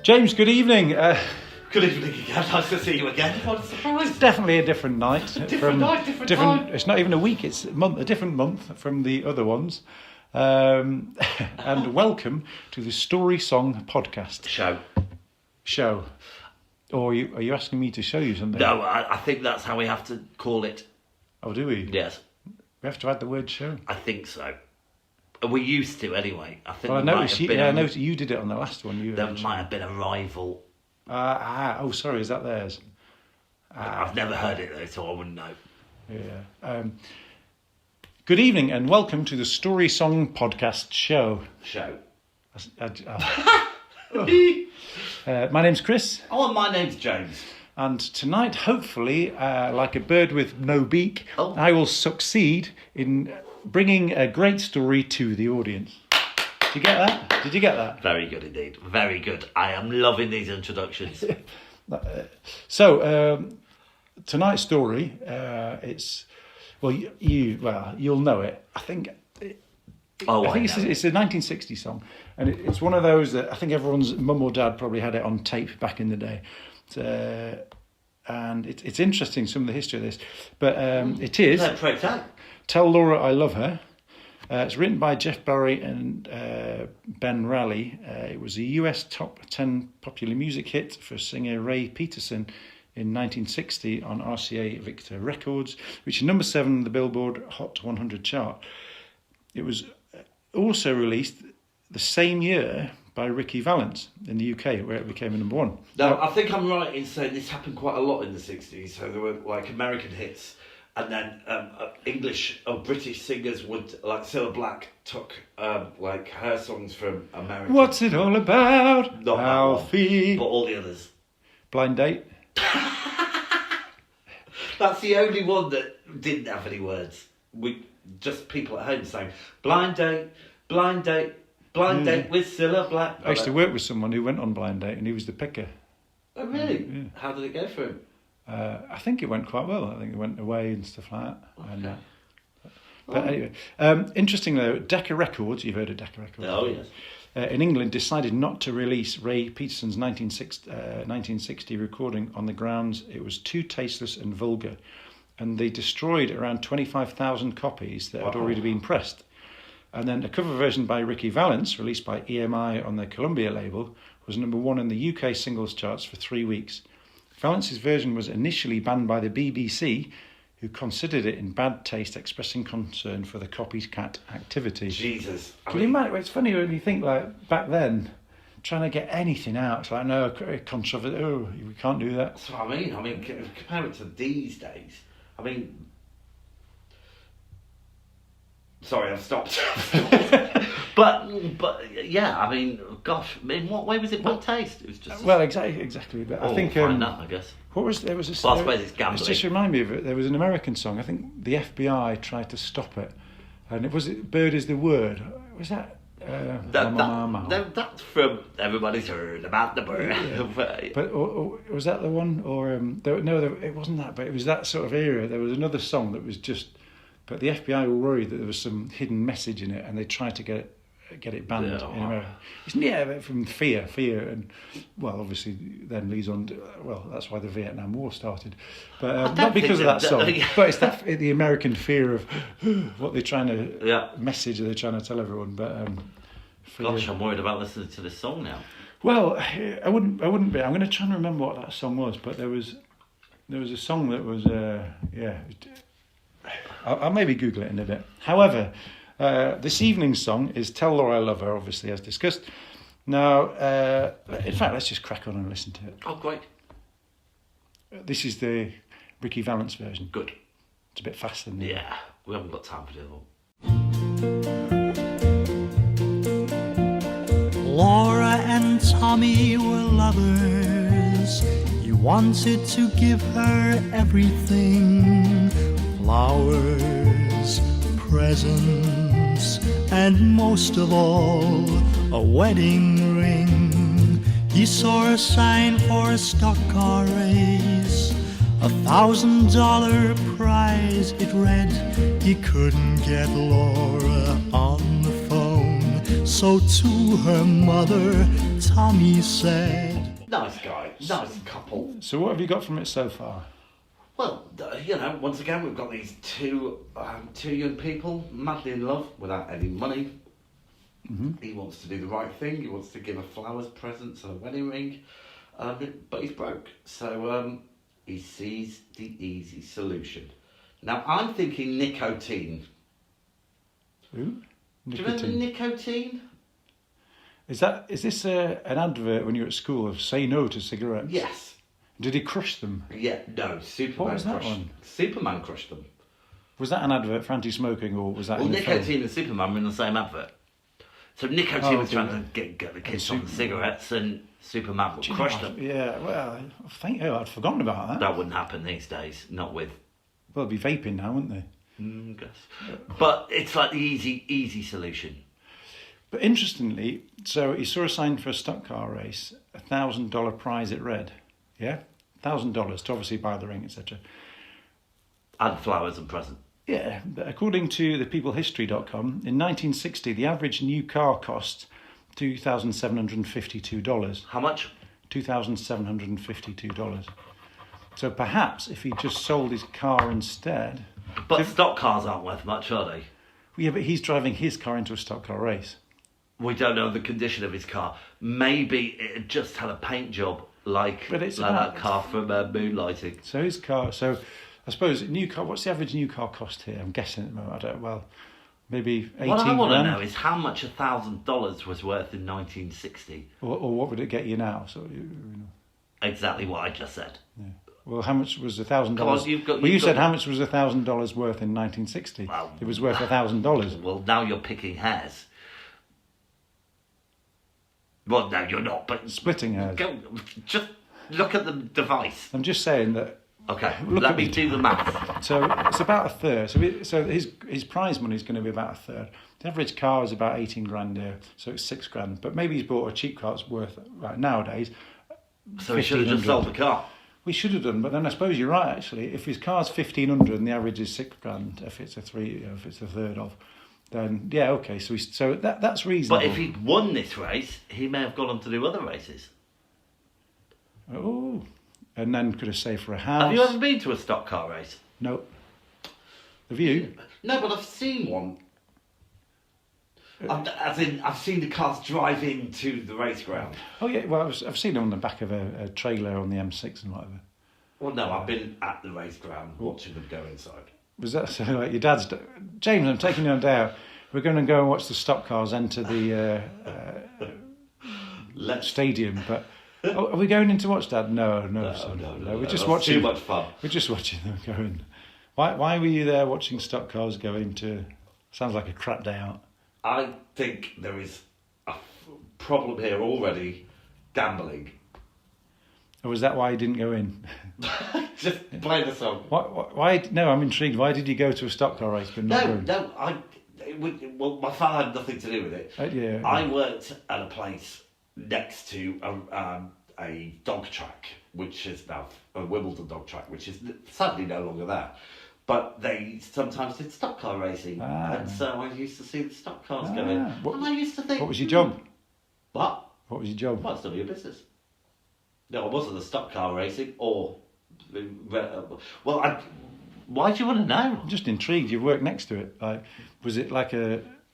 James, good evening. Good evening again. Nice to see you again. What a surprise. It's definitely a different night. Different time. It's not even a week, it's a different month from the other ones. And welcome to the Story Song Podcast. Show. Or are you asking me to show you something? No, I think that's how we have to call it. Oh, do we? Yes. We have to add the word show? I think so. We used to anyway. I think Well, I noticed you did it on the last one. There might have been a rival. Oh, sorry, is that theirs? I've never heard it though, so I wouldn't know. Yeah. Good evening and welcome to the Story Song Podcast Show. My name's Chris. Oh, and my name's James. And tonight, hopefully, like a bird with no beak, Oh. I will succeed in bringing a great story to the audience. Did you get that? Very good indeed. Very good. I am loving these introductions. So, tonight's story, you'll know it. I think it's a 1960 song, and it's one of those that I think everyone's mum or dad probably had it on tape back in the day. And it's interesting, some of the history of this, but it is Tell Laura I Love Her. It's written by Jeff Barry and Ben Raleigh. It was a US top 10 popular music hit for singer Ray Peterson in 1960 on RCA Victor Records, which is number 7 on the Billboard Hot 100 chart. It was also released the same year by Ricky Valens in the UK, where it became a number 1. Now, I think I'm right in saying this happened quite a lot in the 60s. So there were like American hits, and then English or British singers would, like Cilla Black took like her songs from America. What's it all about? Not Alfie. But all the others. Blind Date. That's the only one that didn't have any words. We just people at home saying blind date with Cilla Black. I used to work with someone who went on Blind Date and he was the picker. Oh really? Yeah. How did it go for him? I think it went quite well. I think it went away and stuff like that. Okay. But anyway, interesting though, Decca Records, you've heard of Decca Records? Oh yes. In England decided not to release Ray Peterson's 1960 recording on the grounds it was too tasteless and vulgar, and they destroyed around 25,000 copies that had already been pressed. And then a cover version by Ricky Valens, released by EMI on their Columbia label, was number 1 in the UK singles charts for 3 weeks. Valens' version was initially banned by the BBC, who considered it in bad taste, expressing concern for the copycat activity. Jesus. Can you imagine? It's funny when you think, like, back then, trying to get anything out, it's like, no, controversy, we can't do that. That's what I mean. Compare it to these days. Sorry, I've stopped. But yeah, gosh, in what way was it bad taste? It was just exactly. But I think I guess. What was there was a? Well, I suppose it's gambling. It's just remind me of it. There was an American song. I think the FBI tried to stop it, and it was "Bird Is the Word." Was that? That's from Everybody's Heard About the Bird. Yeah. But was that the one? Or it wasn't that. But it was that sort of era. There was another song that was just. But the FBI were worried that there was some hidden message in it, and they tried to get it banned in America. From fear, and obviously then leads on. That's why the Vietnam War started, but not because of that song. But it's the American fear of what they're trying to message. They're trying to tell everyone. But gosh, I'm worried about listening to this song now. Well, I wouldn't be. I'm going to try and remember what that song was. But there was a song that was I'll maybe Google it in a bit. However, this evening's song is Tell Laura I Love Her, obviously, as discussed. Now, in fact, let's just crack on and listen to it. Oh, great. This is the Ricky Valens version. Good. It's a bit faster than Yeah, we haven't got time for it all. Laura and Tommy were lovers. He wanted to give her everything. Flowers, presents, and most of all, a wedding ring. He saw a sign for a stock car race, $1,000 prize it read. He couldn't get Laura on the phone, so to her mother, Tommy said, Nice guy, nice couple. So what have you got from it so far? Well, once again, we've got these two young people madly in love without any money. Mm-hmm. He wants to do the right thing. He wants to give her flowers, presents, and a wedding ring, but he's broke. So he sees the easy solution. Now I'm thinking nicotine. Ooh, Do you remember nicotine? Is this an advert when you were at school of say no to cigarettes? Yes. Did he crush them? Yeah. No. Superman. What was that one? Superman crushed them. Was that an advert for anti-smoking, or was that? Well, in the nicotine film? and Superman were in the same advert. So nicotine was trying to get the kids on the cigarettes, and Superman would crush them. Yeah, well, I'd forgotten about that. That wouldn't happen these days, not with... Well, they'd be vaping now, wouldn't they? I guess. But it's like the easy solution. But interestingly, so he saw a sign for a stock car race, $1,000 prize it read. Yeah? $1,000 to obviously buy the ring, etc. And flowers and presents. Yeah, but according to thepeoplehistory.com, in 1960, the average new car cost $2,752. How much? $2,752. So perhaps if he just sold his car instead... But stock cars aren't worth much, are they? Yeah, but he's driving his car into a stock car race. We don't know the condition of his car. Maybe it just had a paint job like that car from Moonlighting. So his car... So I suppose new car... What's the average new car cost here? I'm guessing at the moment. I don't... Well, maybe 18 What I want grand. to know is how much $1,000 was worth in 1960. Or what would it get you now? So Exactly what I just said. Yeah. Well, how much was $1,000? Come on, you said how much was $1,000 worth in 1960? Well, it was worth $1,000. Well, now you're picking hairs. Well, no, you're not. But splitting hairs. Just look at the device. I'm just saying that. Okay, let me do the math. So it's about a third. So his prize money is going to be about a third. The average car is about 18 grand here, so it's 6 grand. But maybe he's bought a cheap car that's worth nowadays. So he should have just sold the car. We should have done, but then I suppose you're right. Actually, if his car's 1,500 and the average is 6 grand, if it's a third of, then yeah, okay. So that's reasonable. But if he'd won this race, he may have gone on to do other races. Oh, and then could have saved for a house. Have you ever been to a stock car race? No. Have you? No, but I've seen one. I've seen the cars drive into the race ground. Oh yeah, well I've seen them on the back of a trailer on the M6 and whatever. Well, no, I've been at the race ground watching them go inside. Was that so? Like your dad's James? I'm taking you on day out. We're going to go and watch the stock cars enter the stadium. But are we going in to watch that? No. We're just watching. Too much fun. We're just watching them go in. Why were you there watching stock cars go into? Sounds like a crap day out. I think there is a problem here already. Gambling. Or was that why you didn't go in? Just play the song. Why? No, I'm intrigued. Why did you go to a stock car race but not go? Well, my father had nothing to do with it. Yeah. I worked at a place next to a dog track, which is now a Wimbledon dog track, which is sadly no longer there. But they sometimes did stock car racing, and so I used to see the stock cars go in. And I used to think, what was your job? What? What was your job? Well, it's none of your business. No, I wasn't the stock car racing, or why do you want to know? I'm just intrigued. You worked next to it. Like, was it like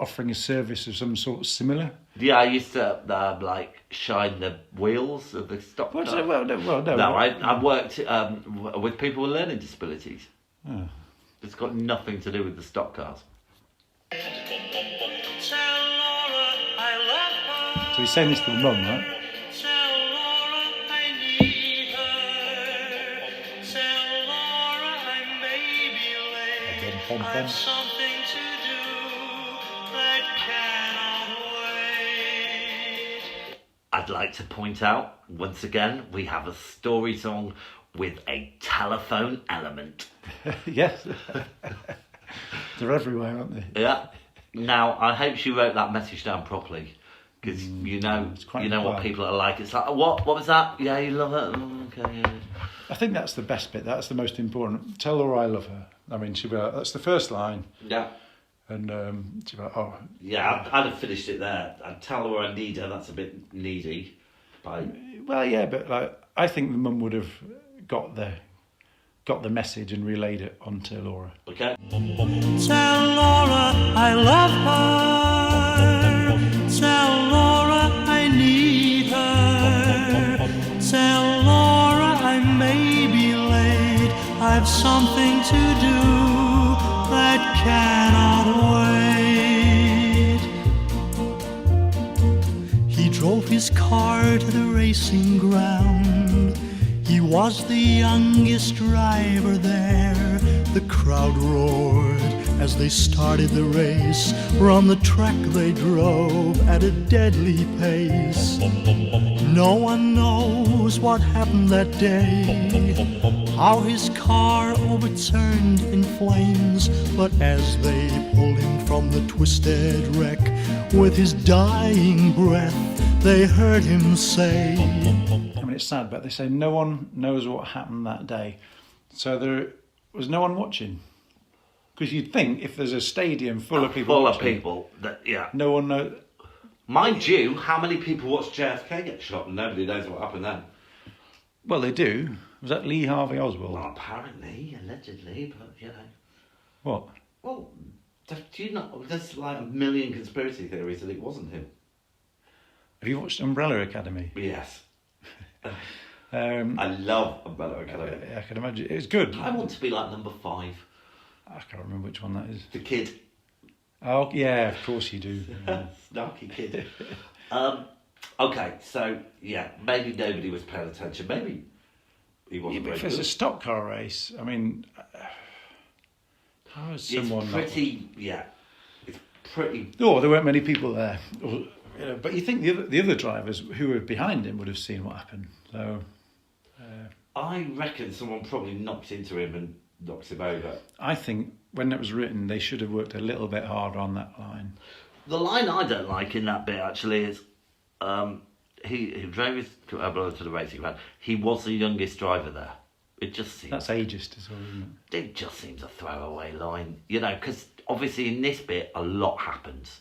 offering a service of some sort similar? Yeah, I used to shine the wheels of the stock car. Well, no. No, I worked with people with learning disabilities. Oh. It's got nothing to do with the stock cars. Tell Laura I love her. So he's saying this to the mum, right? Tell Laura I need her. Tell Laura I may be late. I've something to do that cannot wait. I'd like to point out, once again, we have a story song with a telephone element. Yes. They're everywhere, aren't they? Yeah. Now, I hope she wrote that message down properly, because you know what people are like. It's like, what was that? Yeah, you love it? Okay. Yeah. I think that's the best bit. That's the most important. Tell Laura I love her. I mean, she'll be like, that's the first line. Yeah. And she'll be like, oh. Yeah, I'd have finished it there. I'd tell her I need her, that's a bit needy. Well, yeah, but like I think the mum would have got the message and relayed it onto Laura. Okay. Tell Laura I love her. Tell Laura I need her. Tell Laura I may be late. I've something to do that cannot wait. He drove his car to the racing ground. He was the youngest driver there. The crowd roared as they started the race. From the track they drove at a deadly pace. No one knows what happened that day, how his car overturned in flames. But as they pulled him from the twisted wreck, with his dying breath, they heard him say, I mean, it's sad, but they say no one knows what happened that day. So there was no one watching. Because you'd think if there's a stadium full of people watching, no one knows. Mind you, how many people watched JFK get shot and nobody knows what happened then? Well, they do. Was that Lee Harvey Oswald? Well, apparently, allegedly, but you know. What? Well, do you know, there's like a million conspiracy theories that it wasn't him. Have you watched Umbrella Academy? Yes. I love Umbrella Academy. I can imagine. It's good. I want to be like number 5. I can't remember which one that is. The kid. Oh, yeah, of course you do. Snarky kid. Okay, so, yeah, maybe nobody was paying attention. Maybe he wasn't very if there's good. a stock car race, I mean, how is someone... It's pretty... Oh, there weren't many people there. But you think the other drivers who were behind him would have seen what happened. So, I reckon someone probably knocked into him and knocked him over. I think when it was written, they should have worked a little bit harder on that line. The line I don't like in that bit actually is he drove his Umbrella to the racing ground. He was the youngest driver there. It just seems... That's ageist as well, isn't it? It just seems a throwaway line. You know, because obviously in this bit, a lot happens.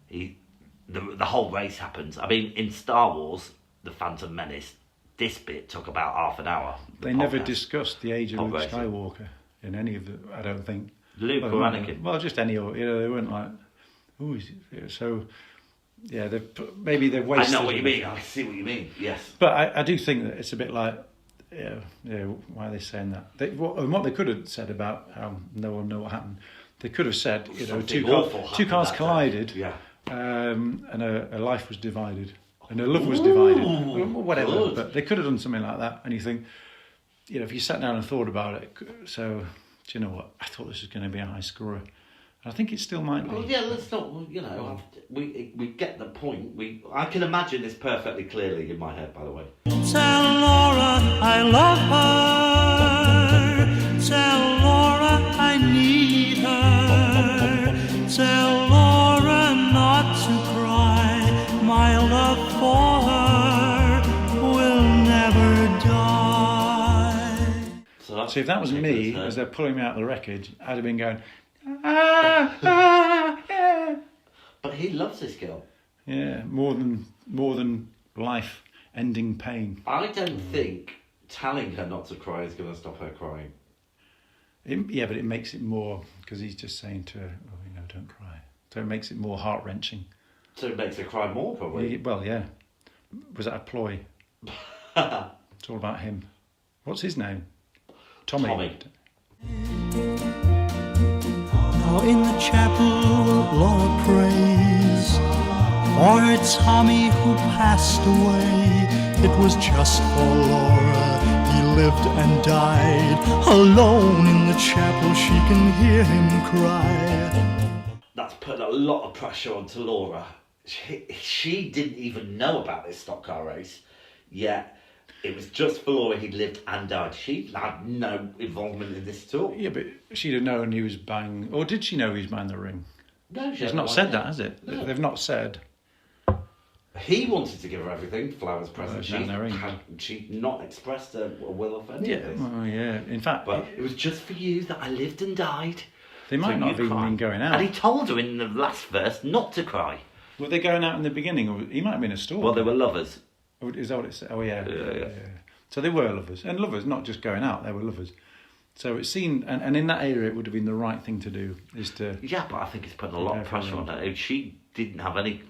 The whole race happens. I mean, in Star Wars, The Phantom Menace, this bit took about half an hour. They never discussed the age of Luke racing. Skywalker in any of the... I don't think. Luke or Anakin? Well, just any... they weren't like... Ooh, so... Yeah, maybe they've wasted... I know what you mean. I see what you mean, yes. But I do think that it's a bit like... why are they saying that? What they could have said about how no one knew what happened, they could have said, two cars collided, and a life was divided, and a love was divided, whatever. Good. But they could have done something like that, and you think, if you sat down and thought about it, so, do you know what? I thought this was going to be a high scorer. I think it still might be. Well, yeah, let's not, we get the point. I can imagine this perfectly clearly in my head, by the way. Tell Laura I love her. Tell Laura I need her. Tell Laura not to cry. My love for her will never die. So if that was me, as they're pulling me out of the wreckage, I'd have been going... But he loves this girl. Yeah, more than life-ending pain. I don't think telling her not to cry is going to stop her crying. But it makes it more, because he's just saying to her, don't cry. So it makes it more heart-wrenching. So it makes her cry more, probably. Well, yeah. Was that a ploy? It's all about him. What's his name? Tommy. Now in the chapel Laura prays for her Tommy who passed away. It was just for Laura he lived and died. Alone in the chapel she can hear him cry. That's put a lot of pressure onto Laura. She didn't even know about this stock car race, yet it was just for Laura he'd lived and died. She had no involvement in this at all. Yeah, but she'd have known he was buying... Or did she know he was buying the ring? No, She's not said that, has it? No. They've not said. He wanted to give her everything, flowers, presents. Well, she'd not expressed a will of any of this. Oh, yeah. In fact... But it was just for you that I lived and died. They might not have even been going out. And he told her in the last verse not to cry. Were they going out in the beginning? Or he might have been a store. Well, they were lovers. Oh, is that what it said? Oh, yeah. Yeah. So they were lovers. And lovers, not just going out, they were lovers. So it seemed, and in that area, it would have been the right thing to do, is to... Yeah, but I think it's putting a lot of pressure on her. She didn't have any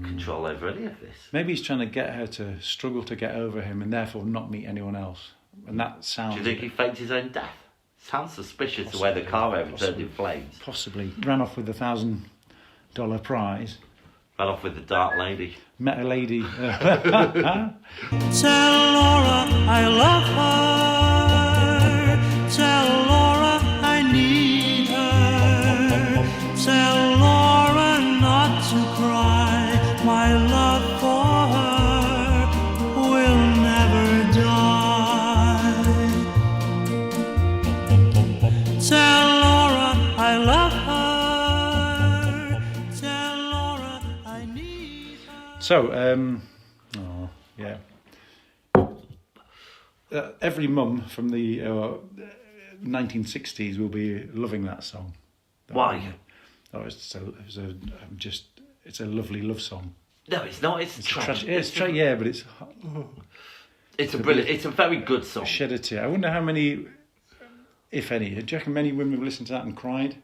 control over any of this. Maybe he's trying to get her to struggle to get over him and therefore not meet anyone else. And that sounds... Do you think he faked his own death? Sounds suspicious the way the car turned in flames. Possibly. Ran off with the $1,000 prize. Ran off with the dark lady. Met a lady. Tell Laura I love her. Tell Laura I need her. Tell Laura not to cry. My love for her will never die. Tell Laura I love her. Tell Laura I need her. So, yeah. Every mum from the 1960s will be loving that song. Why? Oh, it's a lovely love song. No, it's not. It's tragic. Yeah, but it's It's a brilliant. It's a very good song. shed a tear. I wonder how many, if any. Do you reckon many women have listened to that and cried?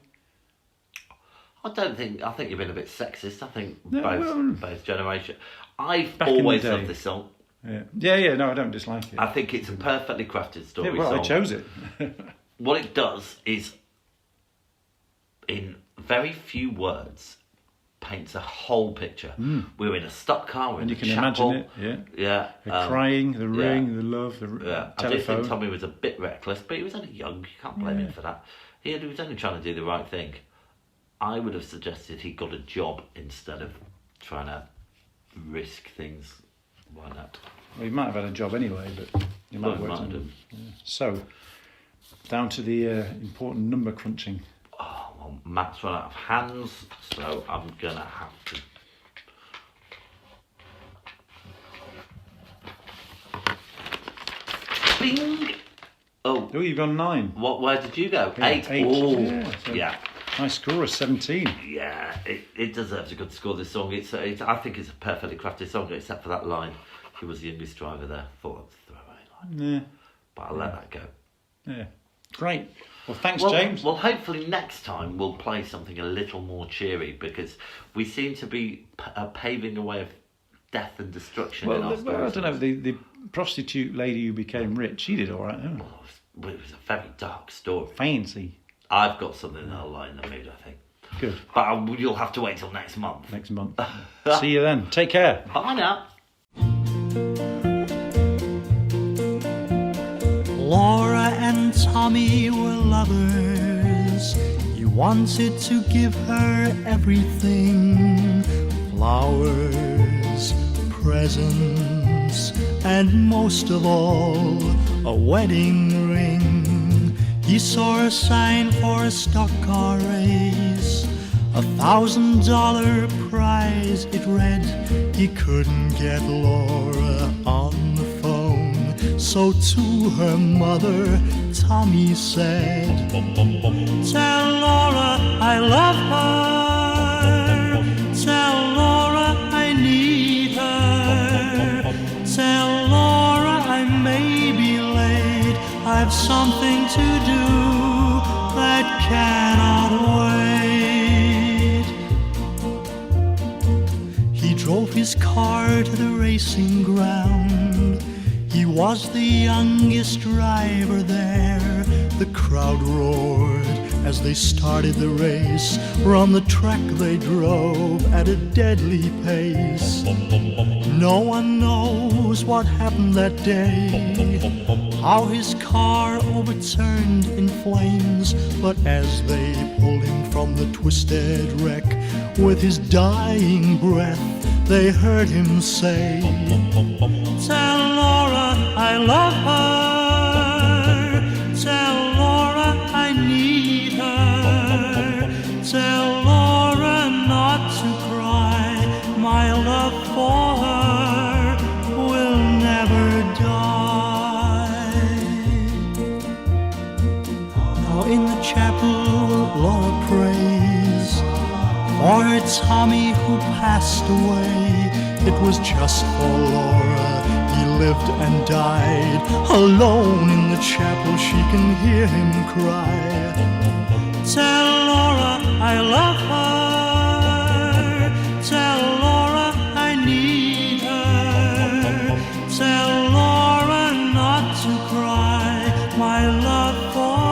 I think you've been a bit sexist. I think No, both generation. I've Back in the always day. loved this song. Yeah. No, I don't dislike it. I think it's a perfectly crafted story Yeah, well, song. I chose it. What it does is, in very few words, paints a whole picture. We're in a stock car, we're in And you a can chapel. imagine it, Yeah. The crying, the ring, yeah. the love, the Yeah. I do telephone. think Tommy was a bit reckless, but he was only young. You can't blame him for that. He was only trying to do the right thing. I would have suggested he got a job instead of trying to risk things. Why not? Well, he might have had a job anyway, but he might have worked on it. So, down to the important number crunching. Oh, well, Matt's run out of hands, so I'm going to have to... Bing! Oh, Oh, you've gone 9. where did you go? Yeah, 8? 8. Oh, Yeah, so- yeah. My score is 17. Yeah, it deserves a good score, this song. I think it's a perfectly crafted song, except for that line. She was the youngest driver there. Thought I'd throw away line. Yeah. But I'll let that go. Yeah. Great. Well, thanks, Well, James. well, hopefully next time we'll play something a little more cheery, because we seem to be paving a way of death and destruction in our I stories. don't know. The prostitute lady who became rich, she did all right. Oh, Well, it was a very dark story. fancy. I've got something that'll lighten the mood, I think. Good. But you'll have to wait till next month. Next month. See you then. Take care. Bye now. Laura and Tommy were lovers. He wanted to give her everything: flowers, presents, and most of all, a wedding ring. He saw a sign for a stock car race, $1,000 prize, it read. He couldn't get Laura on the phone, so to her mother, Tommy said, "Tell Laura I love her. Tell Laura I need her. Tell Laura I may be late. I've something to do that cannot wait." He drove his car to the racing ground. He was the youngest driver there. The crowd roared as they started the race. From the track they drove at a deadly pace. No one knows what happened that day, how his car overturned in flames. But as they pulled him from the twisted wreck, with his dying breath, they heard him say, "Tell Laura I love her. Tell Laura I need her. Tell Laura not to cry. My love for her will never die." Now in the chapel Laura prays, For Tommy who passed away, it was just for Laura. He lived and died alone in the chapel. She can hear him cry. Tell Laura I love her. Tell Laura I need her. Tell Laura not to cry. My love for